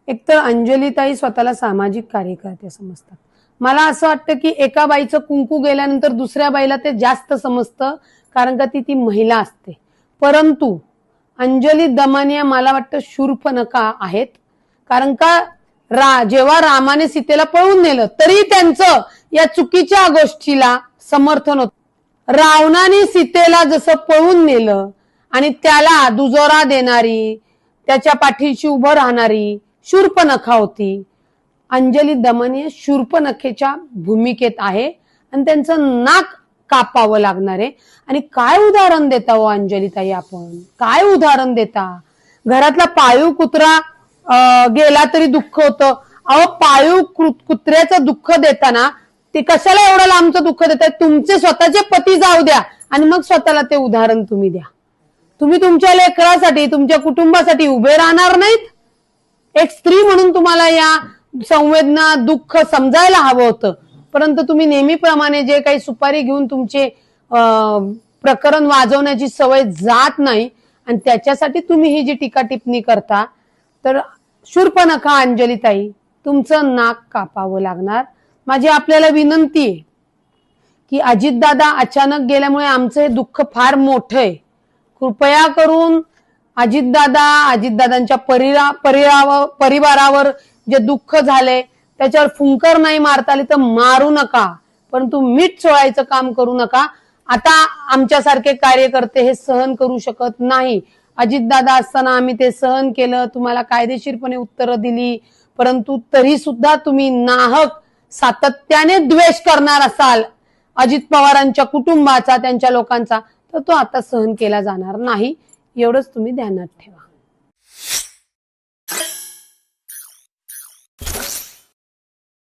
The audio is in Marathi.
एकतर अंजलीताई स्वतःला सामाजिक कार्यकर्ते समजतात. मला असं वाटतं की एका बाईचं कुंकू गेल्यानंतर दुसऱ्या बाईला ते जास्त समजतं, कारण का ती महिला असते. परंतु अंजली दमानिया मला वाटतं शूर्पणखा आहेत. कारण का जेव्हा रामाने सीतेला पळवून नेलं तरी त्यांचं या चुकीच्या गोष्टीला समर्थन होतं. रावणाने सीतेला जसं पळवून नेलं आणि त्याला दुजोरा देणारी, त्याच्या पाठीशी उभं राहणारी शूर्पणखा होती. अंजली दमानिया शूर्पणखेच्या भूमिकेत आहे आणि त्यांचं नाक कापावं लागणार आहे. आणि काय उदाहरण देता हो अंजलीताई, आपण काय उदाहरण देता? घरातला पाळीव कुत्रा गेला तरी दुःख होतं. अहो, पाळीव कुत्र्याचं दुःख देताना ते कशाला एवढं लांबचं दुःख देताय? तुमचे स्वतःचे पती जाऊ द्या आणि मग स्वतःला ते उदाहरण तुम्ही द्या. तुम्ही तुमच्या लेकरासाठी, तुमच्या कुटुंबासाठी उभे राहणार नाहीत? एक स्त्री म्हणून तुम्हाला या संवेदना, दुःख समजायला हवं होतं. परंतु तुम्ही नेहमीप्रमाणे जे काही सुपारी घेऊन तुमचे प्रकरण वाजवण्याची सवय जात नाही आणि त्याच्यासाठी तुम्ही ही जी टीका टिप्पणी करता, तर शूर्पणखा अंजलीताई, तुमचं नाक कापावं लागणार. माझी आपल्याला विनंती आहे की अजितदादा अचानक गेल्यामुळे आमचं हे दुःख फार मोठं आहे. कृपया करून अजितदादांच्या परिवारावर जे दुःख झाले त्याच्यावर फुंकर नाही मारता आली तर मारू नका, परंतु मीठ चोळायचं काम करू नका. आता आमच्यासारखे कार्यकर्ते हे सहन करू शकत नाही. अजितदादा असताना आम्ही ते सहन केलं, तुम्हाला कायदेशीरपणे उत्तरं दिली, परंतु तरी सुद्धा तुम्ही नाहक सातत्याने द्वेष करणार असाल अजित पवारांच्या कुटुंबाचा, त्यांच्या लोकांचा, तर तो आता सहन केला जाणार नाही. एवढंच तुम्ही ध्यानात ठेवा.